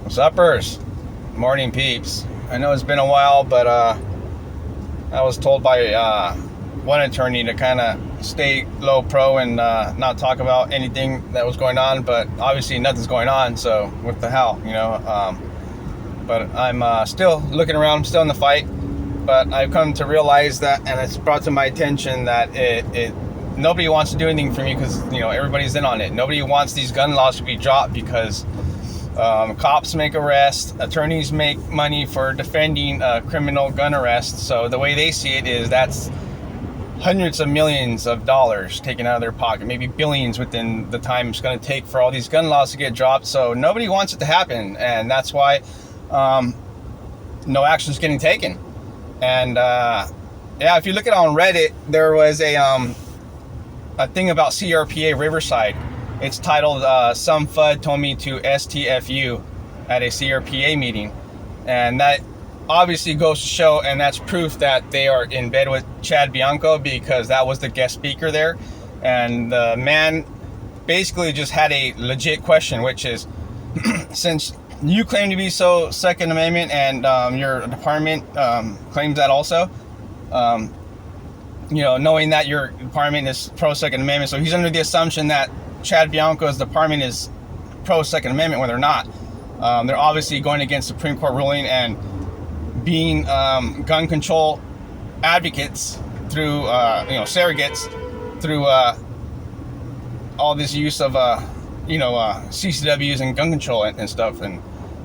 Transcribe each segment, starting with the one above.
Suppers, morning peeps. I know it's been a while, but I was told by one attorney to kind of stay low pro and not talk about anything that was going on, but obviously nothing's going on, so what the hell, but I'm still looking around, I'm still in the fight, but I've come to realize that, and it's brought to my attention that nobody wants to do anything for me because, everybody's in on it. Nobody wants these gun laws to be dropped because cops make arrests, attorneys make money for defending criminal gun arrests. So the way they see it is that's hundreds of millions of dollars taken out of their pocket, maybe billions within the time it's going to take for all these gun laws to get dropped. So nobody wants it to happen, and that's why no action is getting taken. And if you look at it on Reddit, there was a thing about CRPA Riverside. It's titled, Some FUD Told Me to STFU at a CRPA meeting. And that obviously goes to show, and that's proof that they are in bed with Chad Bianco, because that was the guest speaker there. And the man basically just had a legit question, which is, since you claim to be so Second Amendment and your department claims that also, knowing that your department is pro-Second Amendment, so he's under the assumption that Chad Bianco's department is pro-Second Amendment when they're not. They're obviously going against Supreme Court ruling and being gun control advocates through, surrogates through all this use of, CCWs and gun control and stuff. And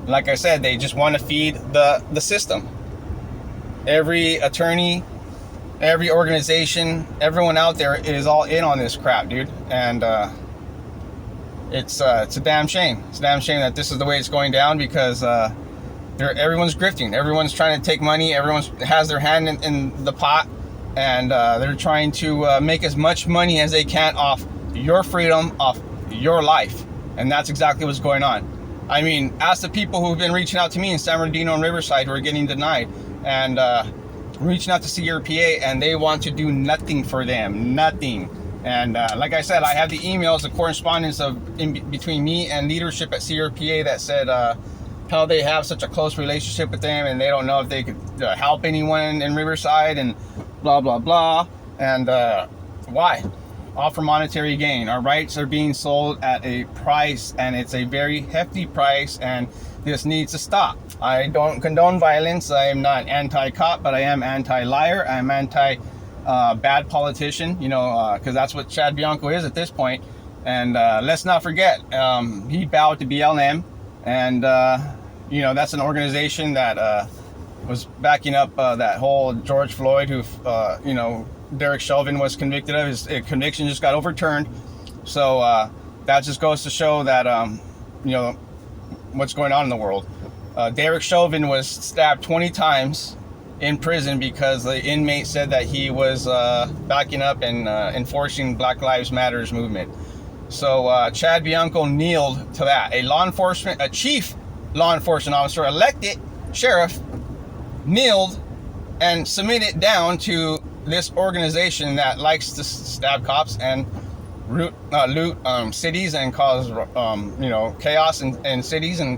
like I said, they just want to feed the system. Every attorney, every organization, everyone out there is all in on this crap, dude. And it's a damn shame. It's a damn shame that this is the way it's going down, because everyone's grifting. Everyone's trying to take money. Everyone has their hand in the pot, and they're trying to make as much money as they can off your freedom, off your life. And that's exactly what's going on. I mean, ask the people who've been reaching out to me in San Bernardino and Riverside who are getting denied, and reaching out to CRPA, and they want to do nothing for them. Nothing. And like I said, I have the emails, the correspondence between me and leadership at CRPA that said how they have such a close relationship with them, and they don't know if they could help anyone in Riverside, and blah, blah, blah. And why? All for monetary gain. Our rights are being sold at a price, and it's a very hefty price, and this needs to stop. I don't condone violence. I am not anti-cop, but I am anti-liar. I'm anti-bad politician, because that's what Chad Bianco is at this point. And let's not forget, he bowed to BLM, and, that's an organization that was backing up that whole George Floyd, who, Derek Chauvin was convicted of. His conviction just got overturned. So that just goes to show that, what's going on in the world. Derek Chauvin was stabbed 20 times in prison because the inmate said that he was backing up and enforcing Black Lives Matters movement. So Chad Bianco kneeled to that. A chief law enforcement officer, elected sheriff, kneeled and submitted down to this organization that likes to stab cops and loot cities and cause chaos in cities. And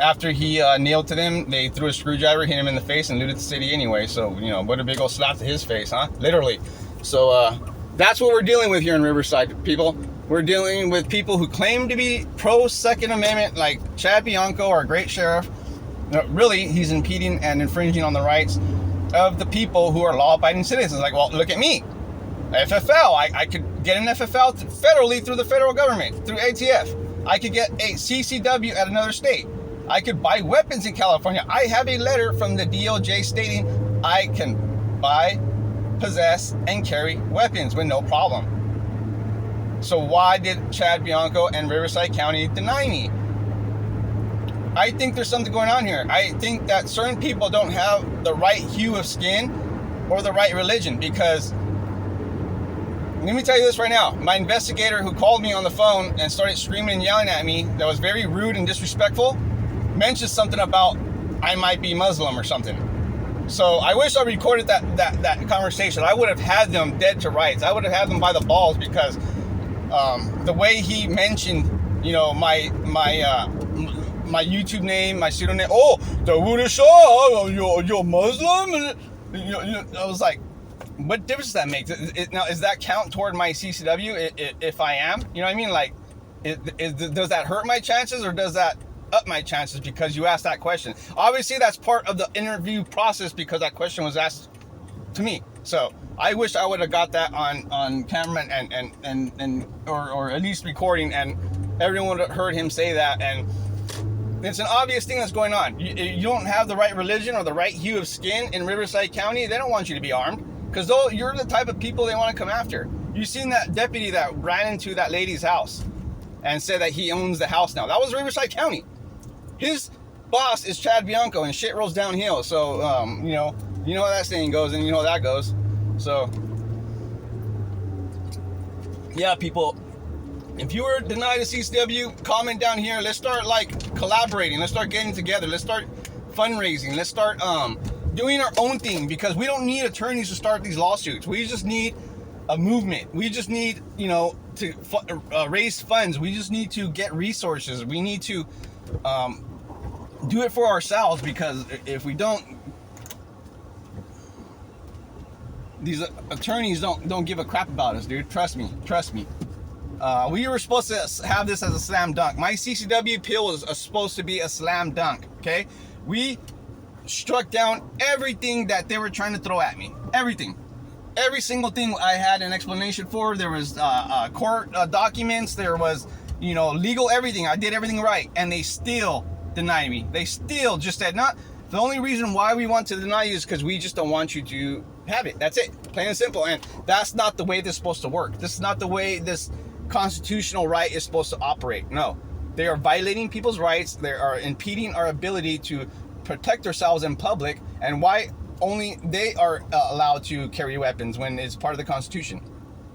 after he kneeled to them, they threw a screwdriver, hit him in the face, and looted the city anyway. So what a big old slap to his face, huh? Literally. So that's what we're dealing with here in Riverside, people. We're dealing with people who claim to be pro-Second Amendment, like Chad Bianco, our great sheriff. Really, he's impeding and infringing on the rights of the people who are law-abiding citizens. Like, well, look at me. FFL, I could get an FFL federally through the federal government, through ATF. I could get a CCW at another state. I could buy weapons in California. I have a letter from the DOJ stating I can buy, possess, and carry weapons with no problem. So why did Chad Bianco and Riverside County deny me? I think there's something going on here. I think that certain people don't have the right hue of skin or the right religion, because let me tell you this right now. My investigator, who called me on the phone and started screaming and yelling at me, that was very rude and disrespectful, mentioned something about I might be Muslim or something. So I wish I recorded that conversation. I would have had them dead to rights. I would have had them by the balls, because the way he mentioned, my my YouTube name, my pseudonym. Oh, the Wudashaw, you're Muslim? I was like, what difference does that make? Now, is that count toward my CCW if I am? You know what I mean? Like, does that hurt my chances or does that up my chances because you asked that question? Obviously, that's part of the interview process because that question was asked to me. So I wish I would have got that on camera and or at least recording, and everyone would have heard him say that. And it's an obvious thing that's going on. You don't have the right religion or the right hue of skin in Riverside County. They don't want you to be armed because you're the type of people they want to come after. You seen that deputy that ran into that lady's house and said that he owns the house now. That was Riverside County. His boss is Chad Bianco, and shit rolls downhill. So, you know how that saying goes, and you know how that goes. So, yeah, people, if you were denied a CCW, comment down here. Let's start like collaborating. Let's start getting together. Let's start fundraising. Let's start doing our own thing, because we don't need attorneys to start these lawsuits. We just need a movement. We just need, to raise funds. We just need to get resources. We need to do it for ourselves, because if we don't, these attorneys don't give a crap about us, dude. Trust me. We were supposed to have this as a slam dunk. My CCW appeal was supposed to be a slam dunk, okay? We struck down everything that they were trying to throw at me. Everything. Every single thing I had an explanation for. There was court documents. There was, legal everything. I did everything right. And they still denied me. They still just said, not. The only reason why we want to deny you is because we just don't want you to have it. That's it. Plain and simple. And that's not the way this is supposed to work. This is not the way this constitutional right is supposed to operate. No. They are violating people's rights. They are impeding our ability to protect ourselves in public. And why only they are allowed to carry weapons when it's part of the Constitution?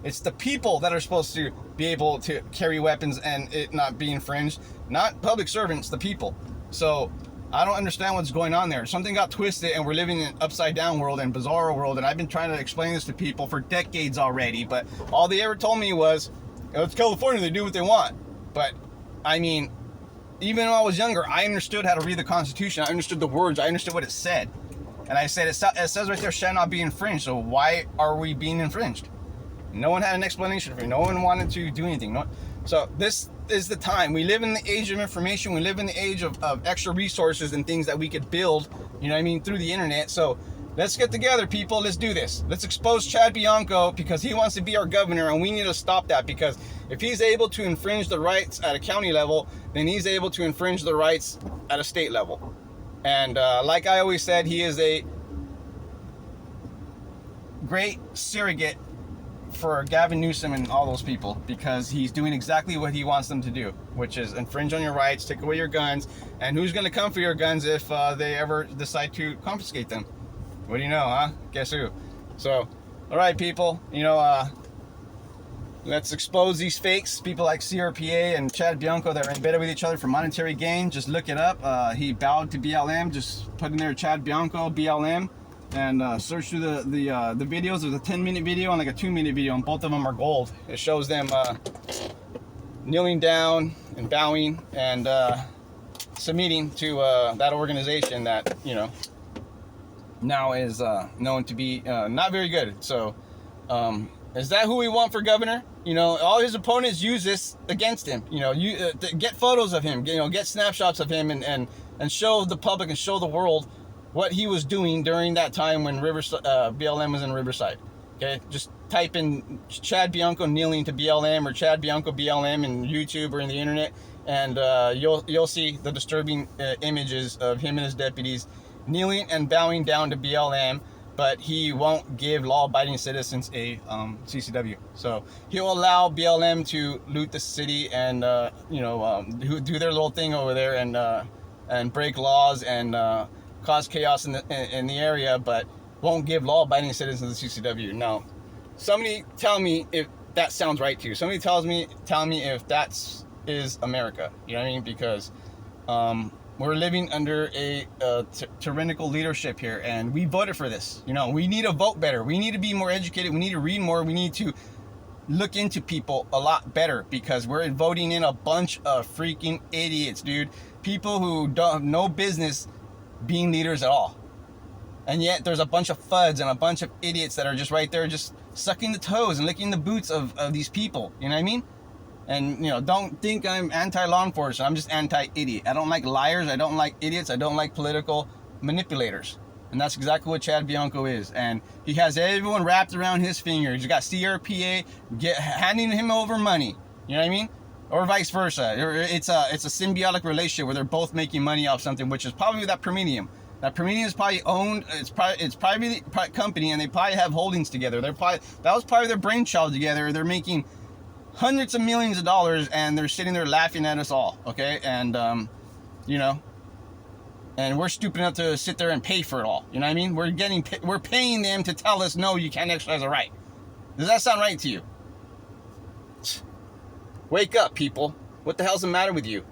It's the people that are supposed to be able to carry weapons and it not be infringed. Not public servants, the people. So I don't understand what's going on there. Something got twisted and we're living in an upside down world and bizarre world. And I've been trying to explain this to people for decades already. But all they ever told me was, it's California, they do what they want. But I mean, even when I was younger, I understood how to read the Constitution. I understood the words. I understood what it said. And I said, it says right there, shall not be infringed. So why are we being infringed? No one had an explanation for me. No one wanted to do anything. So this is the time. We live in the age of information. We live in the age of extra resources and things that we could build, through the internet. So let's get together, people. Let's do this. Let's expose Chad Bianco because he wants to be our governor, and we need to stop that, because if he's able to infringe the rights at a county level, then he's able to infringe the rights at a state level. And like I always said, he is a great surrogate for Gavin Newsom and all those people, because he's doing exactly what he wants them to do, which is infringe on your rights, take away your guns. And who's going to come for your guns if they ever decide to confiscate them? What do you know, huh? Guess who? So, all right, people, let's expose these fakes, people like CRPA and Chad Bianco that are in bed with each other for monetary gain. Just look it up. He bowed to BLM. Just put in there Chad Bianco, BLM, and search through the videos. There's a 10-minute video and like a 2-minute video, and both of them are gold. It shows them kneeling down and bowing and submitting to that organization that, now is known to be not very good. So is that who we want for governor? All his opponents use this against him. Get photos of him, get snapshots of him and show the public and show the world what he was doing during that time when BLM was in Riverside. Okay, just type in Chad Bianco kneeling to BLM or Chad Bianco BLM in YouTube or in the internet, and you'll see the disturbing images of him and his deputies kneeling and bowing down to BLM, but he won't give law-abiding citizens a CCW. So he'll allow BLM to loot the city and do their little thing over there and break laws and cause chaos in the area, but won't give law-abiding citizens a CCW. Now, somebody tell me if that sounds right to you. Somebody tell me if that is America. You know what I mean? Because we're living under a tyrannical leadership here, and we voted for this. We need to vote better. We need to be more educated. We need to read more. We need to look into people a lot better, because we're voting in a bunch of freaking idiots, dude. People who don't have no business being leaders at all. And yet there's a bunch of fuds and a bunch of idiots that are just right there just sucking the toes and licking the boots of these people. You know what I mean? And, you know, don't think I'm anti-law enforcement. I'm just anti-idiot. I don't like liars. I don't like idiots. I don't like political manipulators. And that's exactly what Chad Bianco is. And he has everyone wrapped around his fingers. You got CRPA handing him over money. You know what I mean? Or vice versa. It's a symbiotic relationship where they're both making money off something, which is probably that Promedium. That Promedium is probably owned. It's probably a company, and they probably have holdings together. That was probably their brainchild together. They're making hundreds of millions of dollars, and they're sitting there laughing at us all. Okay, and you know, and we're stupid enough to sit there and pay for it all. You know what I mean? We're paying them to tell us no, you can't exercise a right. Does that sound right to you? Wake up, people! What the hell's the matter with you?